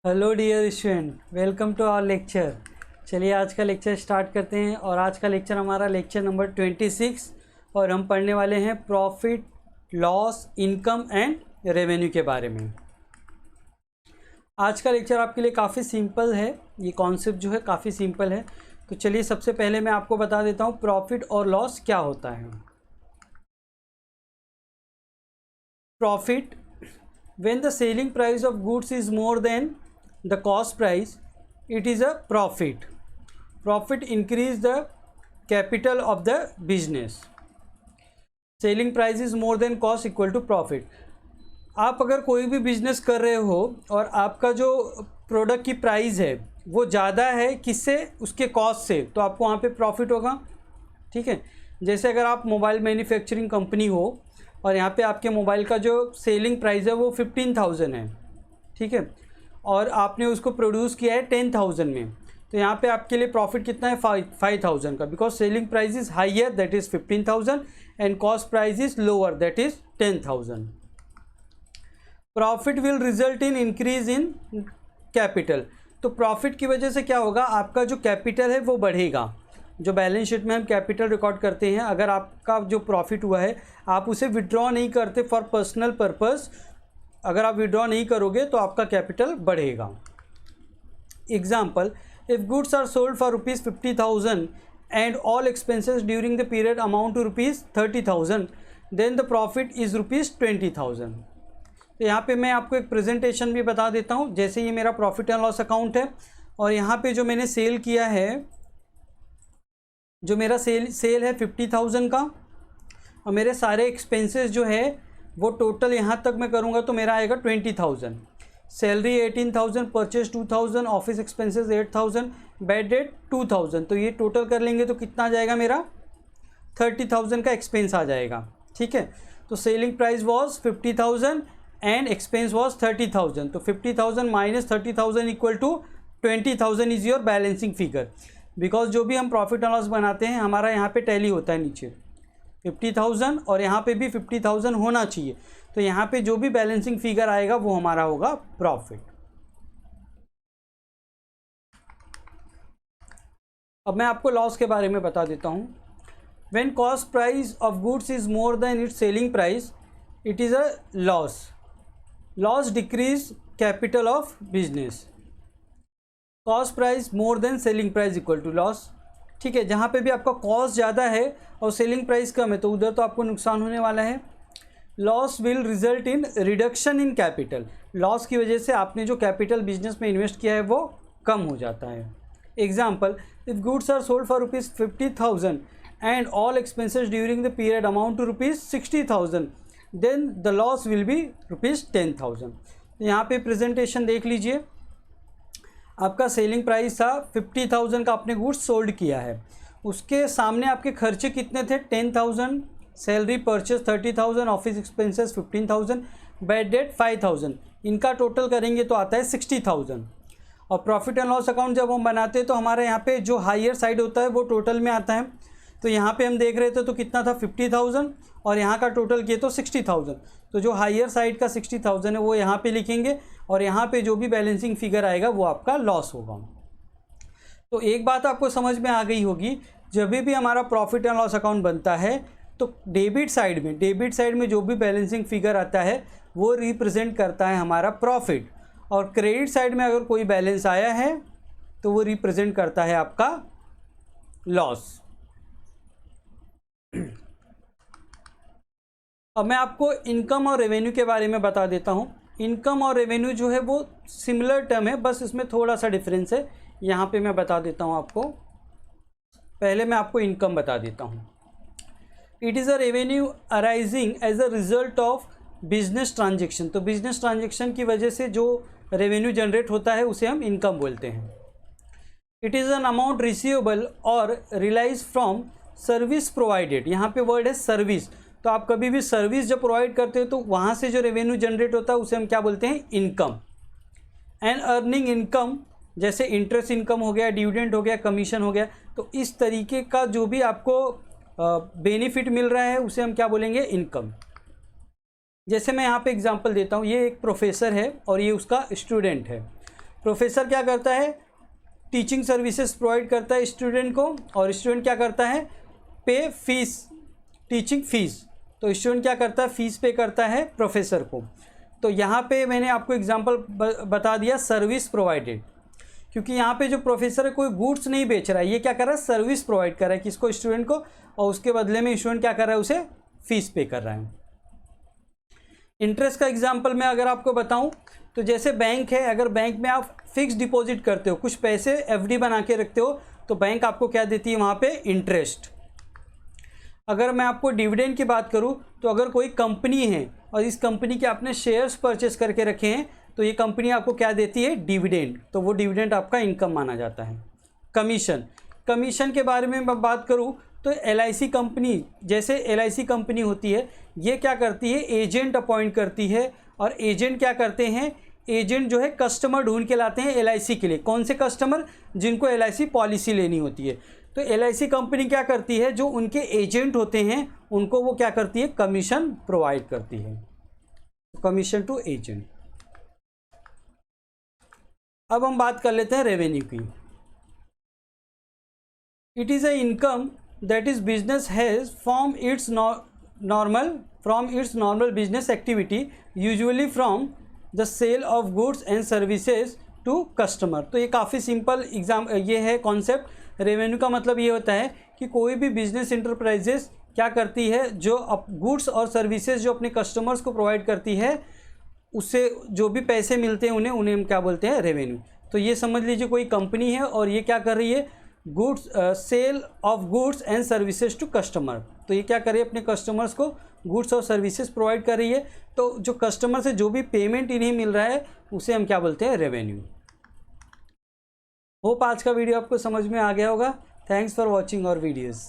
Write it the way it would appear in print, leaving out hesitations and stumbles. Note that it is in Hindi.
Hello dear student, welcome to our lecture. चलिए आज का लेक्चर स्टार्ट करते हैं। और आज का लेक्चर हमारा लेक्चर नंबर 26 और हम पढ़ने वाले हैं profit, loss, income and revenue के बारे में। आज का लेक्चर आपके लिए काफ़ी सिंपल है, ये कॉन्सेप्ट जो है काफ़ी सिंपल है। तो चलिए सबसे पहले मैं आपको बता देता हूँ प्रॉफिट और लॉस क्या होता है। Profit, when the selling price of goods is more than the cost price, it is a profit. Profit increase the capital of the business. Selling price is more than cost equal to profit. आप अगर कोई भी बिजनेस कर रहे हो और आपका जो प्रोडक्ट की प्राइस है वो ज़्यादा है किससे, उसके कॉस्ट से, तो आपको वहाँ पे प्रॉफिट होगा। ठीक है, जैसे अगर आप मोबाइल मैन्युफैक्चरिंग कंपनी हो और यहाँ पे आपके मोबाइल का जो सेलिंग प्राइस है वो 15,000 है, ठीक है, और आपने उसको प्रोड्यूस किया है 10,000 में, तो यहाँ पे आपके लिए प्रॉफिट कितना है 5,000 का, because selling price is higher that is 15,000 and cost price is lower that is 10,000। Profit will result in increase in capital. तो प्रॉफिट की वजह से क्या होगा, आपका जो कैपिटल है वो बढ़ेगा। जो बैलेंस शीट में हम कैपिटल रिकॉर्ड करते हैं, अगर आपका जो प्रॉफिट हुआ है आप उसे विड्रॉ नहीं करते फॉर पर्सनल पर्पस, अगर आप विड्रॉ नहीं करोगे तो आपका कैपिटल बढ़ेगा। Example, if goods are sold for ₹50,000 and all expenses during the period amount to ₹30,000 then the profit is ₹20,000। तो यहाँ पे मैं आपको एक प्रेजेंटेशन भी बता देता हूँ। जैसे ये मेरा प्रॉफिट एंड लॉस अकाउंट है और यहाँ पे जो मैंने सेल किया है, जो मेरा सेल है 50,000 का, और मेरे सारे एक्सपेंसेस जो है वो टोटल यहाँ तक मैं करूँगा तो मेरा आएगा 20,000। Salary 18,000, purchase 2,000, office expenses 8,000, bad debt 2,000, तो ये टोटल कर लेंगे तो कितना आ जाएगा, मेरा 30,000 का एक्सपेंस आ जाएगा। ठीक है, तो selling price was 50,000 and expense was 30,000, तो 50,000 minus 30,000 equal to 20,000 is your balancing figure. Because जो भी हम प्रॉफिट एंड लॉस बनाते हैं हमारा यहाँ पे टैली होता है नीचे 50,000 और यहाँ पे भी 50,000 होना चाहिए, तो यहाँ पे जो भी बैलेंसिंग फिगर आएगा वो हमारा होगा प्रॉफिट। अब मैं आपको लॉस के बारे में बता देता हूँ। When cost price of goods is more than its selling price, it is a loss. Loss decrease capital of business. Cost price more than selling price equal to loss. ठीक है, जहाँ पे भी आपका कॉस्ट ज़्यादा है और सेलिंग प्राइस कम है तो उधर तो आपको नुकसान होने वाला है। Loss will result in reduction in capital. Loss की वजह से आपने जो कैपिटल बिजनेस में इन्वेस्ट किया है वो कम हो जाता है। Example, if goods are sold for ₹50,000 and all expenses during the period amount to ₹60,000 then the loss will be ₹10,000। यहाँ पे प्रेजेंटेशन देख लीजिए, आपका सेलिंग प्राइस था 50,000 का, आपने गुड्स सोल्ड किया है, उसके सामने आपके खर्चे कितने थे 10,000, salary purchase 30,000, office expenses 15,000, bad debt 5,000, इनका टोटल करेंगे तो आता है 60,000। और प्रॉफिट एंड लॉस अकाउंट जब हम बनाते हैं तो हमारे यहाँ पे जो हायर साइड होता है वो टोटल में आता है। तो यहाँ पे हम देख रहे थे तो कितना था 50,000 और यहाँ का टोटल किए तो 60,000, तो जो हायर साइड का 60,000 है वो यहाँ पे लिखेंगे और यहाँ पे जो भी बैलेंसिंग फिगर आएगा वो आपका लॉस होगा। तो एक बात आपको समझ में आ गई होगी, जब भी हमारा प्रॉफिट एंड लॉस अकाउंट बनता है तो डेबिट साइड में जो भी बैलेंसिंग फिगर आता है वो रिप्रेजेंट करता है हमारा प्रॉफिट, और क्रेडिट साइड में अगर कोई बैलेंस आया है तो वो रिप्रेजेंट करता है आपका लॉस। अब मैं आपको इनकम और रेवेन्यू के बारे में बता देता हूँ। इनकम और रेवेन्यू जो है वो सिमिलर टर्म है, बस इसमें थोड़ा सा डिफरेंस है, यहाँ पे मैं बता देता हूँ आपको। पहले मैं आपको इनकम बता देता हूँ। It is a revenue arising as a result of business transaction. तो बिजनेस ट्रांजेक्शन की वजह से जो रेवेन्यू जनरेट होता है उसे हम इनकम बोलते हैं। It is an amount receivable और रिलाइज फ्रॉम सर्विस प्रोवाइडेड। यहाँ पे वर्ड है सर्विस, तो आप कभी भी सर्विस जब प्रोवाइड करते हो तो वहाँ से जो रेवेन्यू जनरेट होता है उसे हम क्या बोलते हैं, इनकम। एंड अर्निंग इनकम, जैसे इंटरेस्ट इनकम हो गया, डिविडेंड हो गया, कमीशन हो गया, तो इस तरीके का जो भी आपको बेनिफिट मिल रहा है उसे हम क्या बोलेंगे, इनकम। जैसे मैं यहाँ पे एग्जांपल देता हूँ, ये एक प्रोफेसर है और ये उसका स्टूडेंट है। प्रोफेसर क्या करता है, टीचिंग सर्विसेज प्रोवाइड करता है स्टूडेंट को, और स्टूडेंट क्या करता है, पे फीस, टीचिंग फीस। तो स्टूडेंट क्या करता है, फीस पे करता है प्रोफेसर को। तो यहाँ पे मैंने आपको एग्जांपल बता दिया सर्विस प्रोवाइडेड, क्योंकि यहाँ पे जो प्रोफेसर है कोई गुड्स नहीं बेच रहा है, ये क्या कर रहा है, सर्विस प्रोवाइड कर रहा है किसको, स्टूडेंट को, और उसके बदले में स्टूडेंट क्या कर रहा है, उसे फीस पे कर रहा है। इंटरेस्ट का एग्जांपल मैं अगर आपको बताऊं तो जैसे बैंक है, अगर बैंक में आप फिक्स डिपॉजिट करते हो, कुछ पैसे एफडी बना के रखते हो, तो बैंक आपको क्या देती है वहाँ पे, इंटरेस्ट। अगर मैं आपको डिविडेंड की बात करूं तो अगर कोई कंपनी है और इस कंपनी के आपने शेयर्स परचेस करके रखे हैं, तो ये कंपनी आपको क्या देती है, डिविडेंड, तो वो डिविडेंड आपका इनकम माना जाता है। कमीशन, कमीशन के बारे में मैं बात करूं तो LIC कंपनी, जैसे LIC कंपनी होती है, ये क्या करती है, एजेंट अपॉइंट करती है, और एजेंट क्या करते हैं, एजेंट जो है कस्टमर ढूंढ के लाते हैं LIC के लिए। कौन से कस्टमर, जिनको LIC पॉलिसी लेनी होती है। तो LIC कंपनी क्या करती है, जो उनके एजेंट होते हैं उनको वो क्या करती है, कमीशन प्रोवाइड करती है, कमीशन टू एजेंट। अब हम बात कर लेते हैं रेवेन्यू की। It is a income that is business has from its normal business activity, usually from the sale of goods and services to customer. तो ये काफ़ी सिंपल ये है कॉन्सेप्ट। रेवेन्यू का मतलब ये होता है कि कोई भी बिजनेस इंटरप्राइजेस क्या करती है, जो गुड्स और सर्विसेज जो अपने कस्टमर्स को प्रोवाइड करती है, उससे जो भी पैसे मिलते हैं उन्हें हम क्या बोलते हैं, रेवेन्यू। तो ये समझ लीजिए कोई कंपनी है और ये क्या कर रही है, goods sale of goods and services to customer. तो ये क्या कर रही है, अपने कस्टमर्स को गुड्स और सर्विसेज प्रोवाइड कर रही है। तो जो कस्टमर से जो भी पेमेंट इन्हें मिल रहा है उसे हम क्या बोलते हैं, रेवेन्यू। होप आज का वीडियो आपको समझ में आ गया होगा। Thanks for watching our videos.